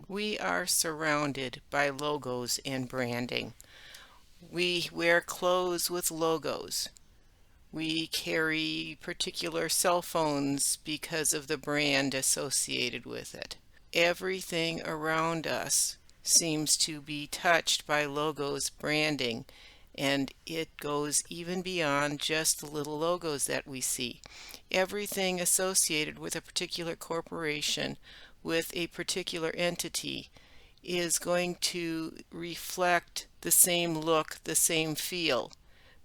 We are surrounded by logos and branding. We wear clothes with logos. We carry particular cell phones because of the brand associated with it. Everything around us seems to be touched by logos branding, and it goes even beyond just the little logos that we see. Everything associated with a particular corporation, with a particular entity, is going to reflect the same look, the same feel.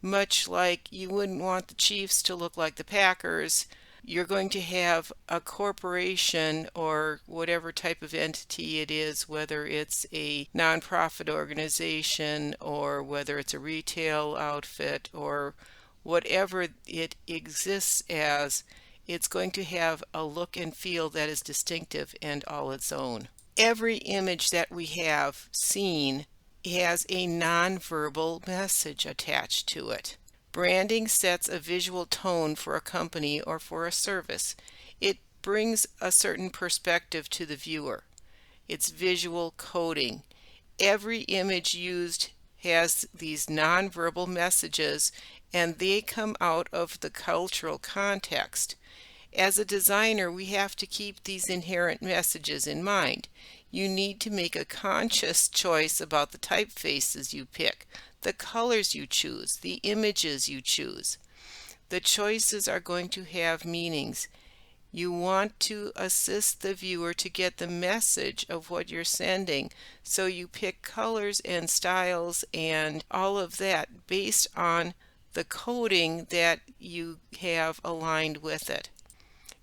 Much like you wouldn't want the Chiefs to look like the Packers, you're going to have a corporation or whatever type of entity it is, whether it's a nonprofit organization or whether it's a retail outfit or whatever it exists as, it's going to have a look and feel that is distinctive and all its own. Every image that we have seen has a nonverbal message attached to it. Branding sets a visual tone for a company or for a service. It brings a certain perspective to the viewer. It's visual coding. Every image used has these nonverbal messages, and they come out of the cultural context. As a designer, we have to keep these inherent messages in mind. You need to make a conscious choice about the typefaces you pick, the colors you choose, the images you choose. The choices are going to have meanings. You want to assist the viewer to get the message of what you're sending, so you pick colors and styles and all of that based on the coding that you have aligned with it.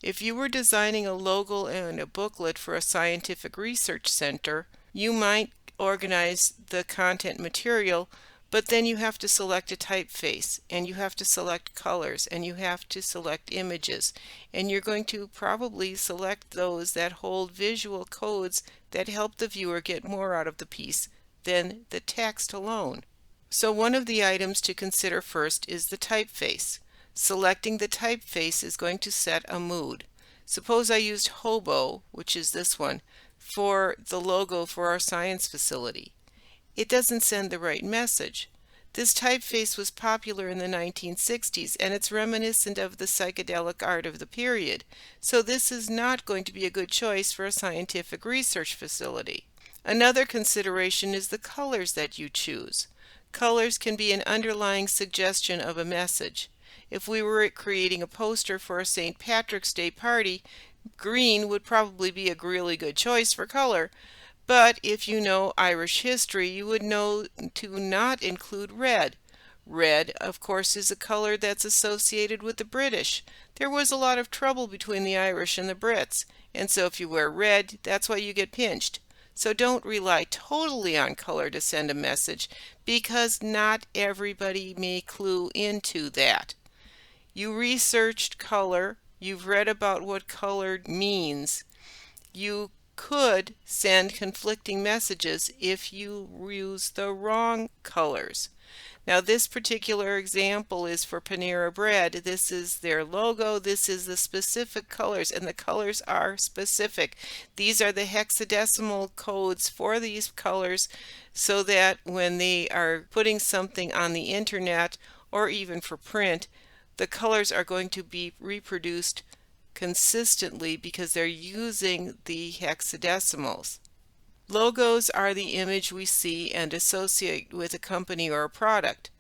If you were designing a logo and a booklet for a scientific research center, you might organize the content material, but then you have to select a typeface, and you have to select colors, and you have to select images, and you're going to probably select those that hold visual codes that help the viewer get more out of the piece than the text alone. So one of the items to consider first is the typeface. Selecting the typeface is going to set a mood. Suppose I used Hobo, which is this one, for the logo for our science facility. It doesn't send the right message. This typeface was popular in the 1960s, and it's reminiscent of the psychedelic art of the period, so this is not going to be a good choice for a scientific research facility. Another consideration is the colors that you choose. Colors can be an underlying suggestion of a message. If we were creating a poster for a St. Patrick's Day party, green would probably be a really good choice for color, but if you know Irish history, you would know to not include red. Red, of course, is a color that's associated with the British. There was a lot of trouble between the Irish and the Brits, and so if you wear red, that's why you get pinched. So don't rely totally on color to send a message, because not everybody may clue into that. You researched color, you've read about what color means. You could send conflicting messages if you use the wrong colors. Now this particular example is for Panera Bread. This is their logo, this is the specific colors, and the colors are specific. These are the hexadecimal codes for these colors, so that when they are putting something on the internet or even for print, the colors are going to be reproduced consistently because they're using the hexadecimals. Logos are the image we see and associate with a company or a product.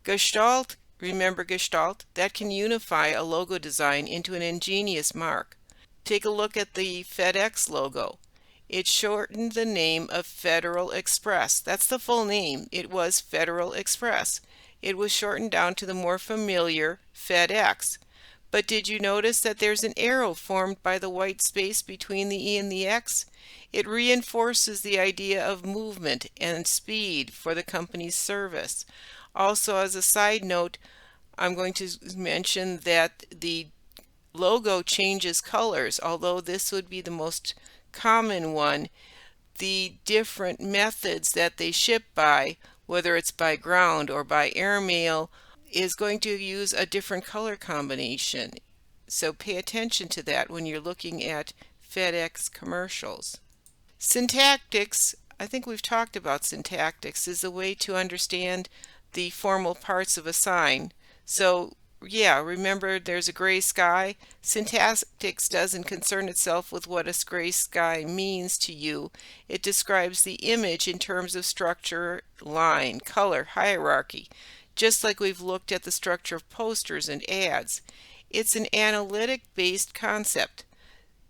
Gestalt, remember Gestalt? That can unify a logo design into an ingenious mark. Take a look at the FedEx logo. It shortened the name of Federal Express. That's the full name. It was Federal Express. It was shortened down to the more familiar FedEx. But did you notice that there's an arrow formed by the white space between the E and the X? It reinforces the idea of movement and speed for the company's service. Also, as a side note, I'm going to mention that the logo changes colors. Although this would be the most common one, the different methods that they ship by, whether it's by ground or by airmail, is going to use a different color combination. So pay attention to that when you're looking at FedEx commercials. Syntactics, I think we've talked about syntactics, is a way to understand the formal parts of a sign. So yeah, remember there's a gray sky. Syntactics doesn't concern itself with what a gray sky means to you. It describes the image in terms of structure, line, color, hierarchy, just like we've looked at the structure of posters and ads. It's an analytic-based concept.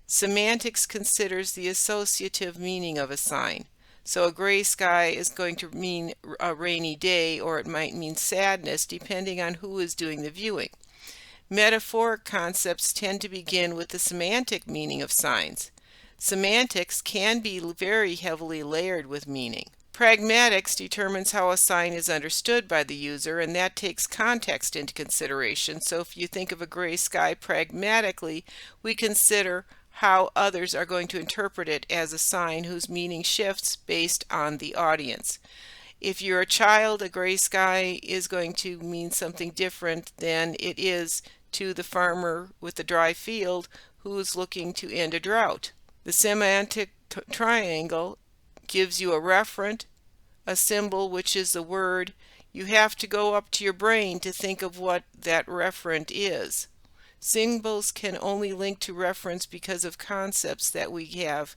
Semantics considers the associative meaning of a sign. So a gray sky is going to mean a rainy day, or it might mean sadness depending on who is doing the viewing. Metaphoric concepts tend to begin with the semantic meaning of signs. Semantics can be very heavily layered with meaning. Pragmatics determines how a sign is understood by the user, and that takes context into consideration. So if you think of a gray sky pragmatically, we consider how others are going to interpret it as a sign whose meaning shifts based on the audience. If you're a child, a gray sky is going to mean something different than it is to the farmer with the dry field who's looking to end a drought. The semantic triangle gives you a referent, a symbol, which is the word. You have to go up to your brain to think of what that referent is. Symbols can only link to reference because of concepts that we have.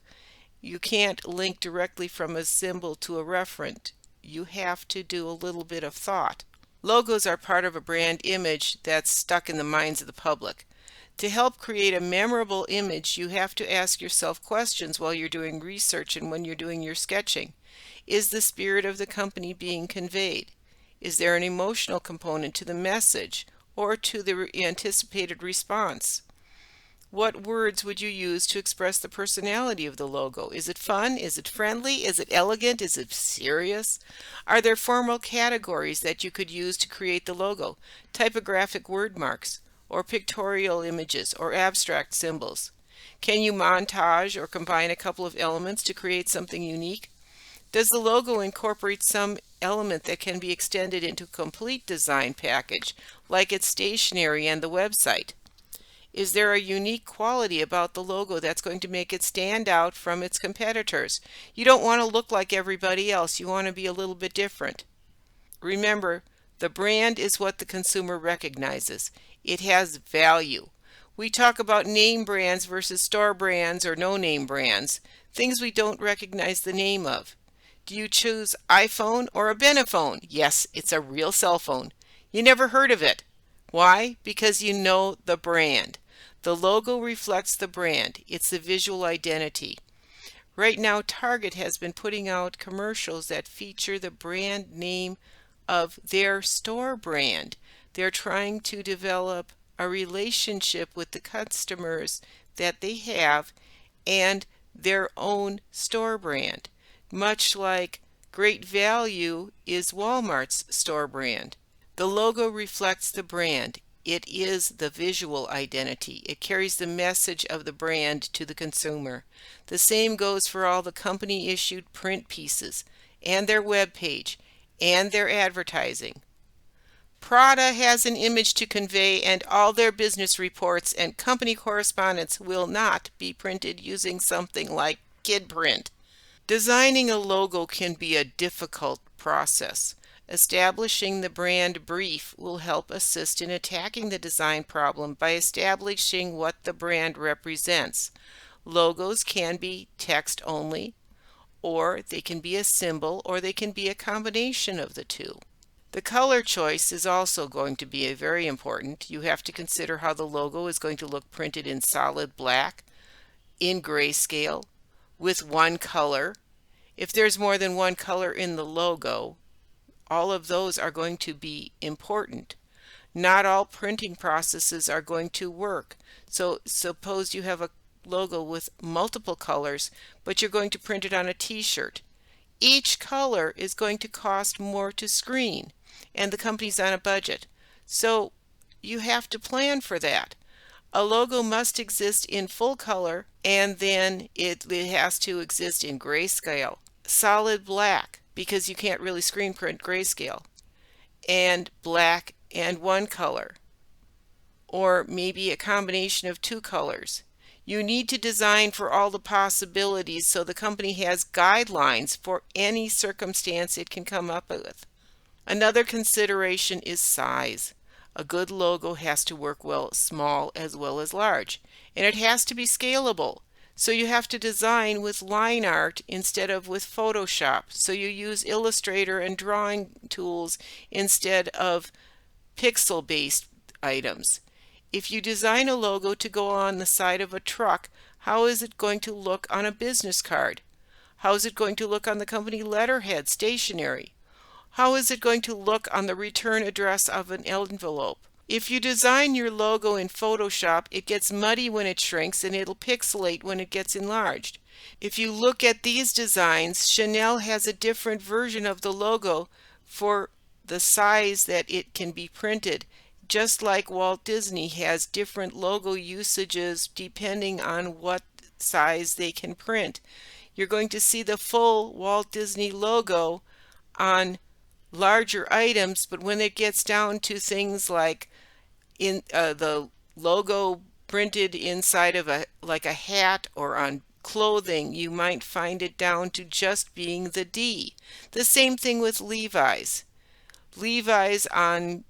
You can't link directly from a symbol to a referent. You have to do a little bit of thought. Logos are part of a brand image that's stuck in the minds of the public. To help create a memorable image, you have to ask yourself questions while you're doing research and when you're doing your sketching. Is the spirit of the company being conveyed? Is there an emotional component to the message or to the anticipated response? What words would you use to express the personality of the logo? Is it fun? Is it friendly? Is it elegant? Is it serious? Are there formal categories that you could use to create the logo? Typographic word marks, or pictorial images, or abstract symbols? Can you montage or combine a couple of elements to create something unique? Does the logo incorporate some element that can be extended into a complete design package, like its stationery and the website? Is there a unique quality about the logo that's going to make it stand out from its competitors? You don't want to look like everybody else. You want to be a little bit different. Remember, the brand is what the consumer recognizes. It has value. We talk about name brands versus store brands or no-name brands, things we don't recognize the name of. Do you choose iPhone or a Benephone? Yes, it's a real cell phone. You never heard of it. Why? Because you know the brand. The logo reflects the brand. It's the visual identity. Right now, Target has been putting out commercials that feature the brand name of their store brand. They're trying to develop a relationship with the customers that they have and their own store brand, much like Great Value is Walmart's store brand. The logo reflects the brand. It is the visual identity. It carries the message of the brand to the consumer. The same goes for all the company-issued print pieces and their web page and their advertising. Prada has an image to convey, and all their business reports and company correspondence will not be printed using something like Kidprint. Designing a logo can be a difficult process. Establishing the brand brief will help assist in attacking the design problem by establishing what the brand represents. Logos can be text only, or they can be a symbol, or they can be a combination of the two. The color choice is also going to be very important. You have to consider how the logo is going to look printed in solid black, in grayscale, with one color. If there's more than one color in the logo, all of those are going to be important. Not all printing processes are going to work. So suppose you have a logo with multiple colors, but you're going to print it on a t-shirt. Each color is going to cost more to screen, and the company's on a budget. So you have to plan for that. A logo must exist in full color, and then it has to exist in grayscale, solid black, because you can't really screen print grayscale, and black and one color, or maybe a combination of two colors. You need to design for all the possibilities so the company has guidelines for any circumstance it can come up with. Another consideration is size. A good logo has to work well small as well as large, and it has to be scalable. So you have to design with line art instead of with Photoshop. So you use Illustrator and drawing tools instead of pixel-based items. If you design a logo to go on the side of a truck, how is it going to look on a business card? How is it going to look on the company letterhead, stationery? How is it going to look on the return address of an envelope? If you design your logo in Photoshop, it gets muddy when it shrinks and it'll pixelate when it gets enlarged. If you look at these designs, Chanel has a different version of the logo for the size that it can be printed, just like Walt Disney has different logo usages depending on what size they can print. You're going to see the full Walt Disney logo on larger items, but when it gets down to things like the logo printed inside of a hat or on clothing, you might find it down to just being the D. The same thing with Levi's. Levi's on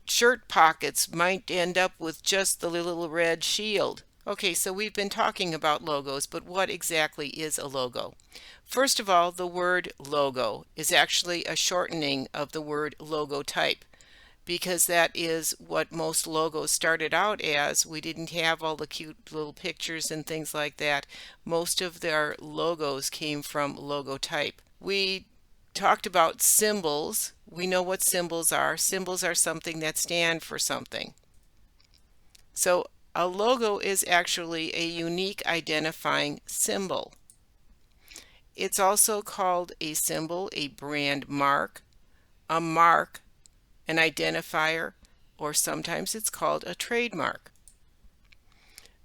shirt pockets might end up with just the little red shield. Okay, so we've been talking about logos, but what exactly is a logo? First of all, the word logo is actually a shortening of the word logotype, because that is what most logos started out as. We didn't have all the cute little pictures and things like that. Most of their logos came from logotype. We talked about symbols. We know what symbols are. Symbols are something that stand for something. So a logo is actually a unique identifying symbol. It's also called a symbol, a brand mark, a mark, an identifier, or sometimes it's called a trademark.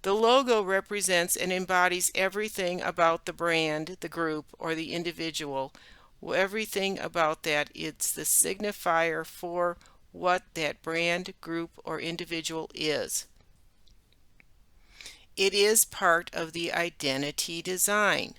The logo represents and embodies everything about the brand, the group, or the individual. Everything about that. It's the signifier for what that brand, group, or individual is. It is part of the identity design.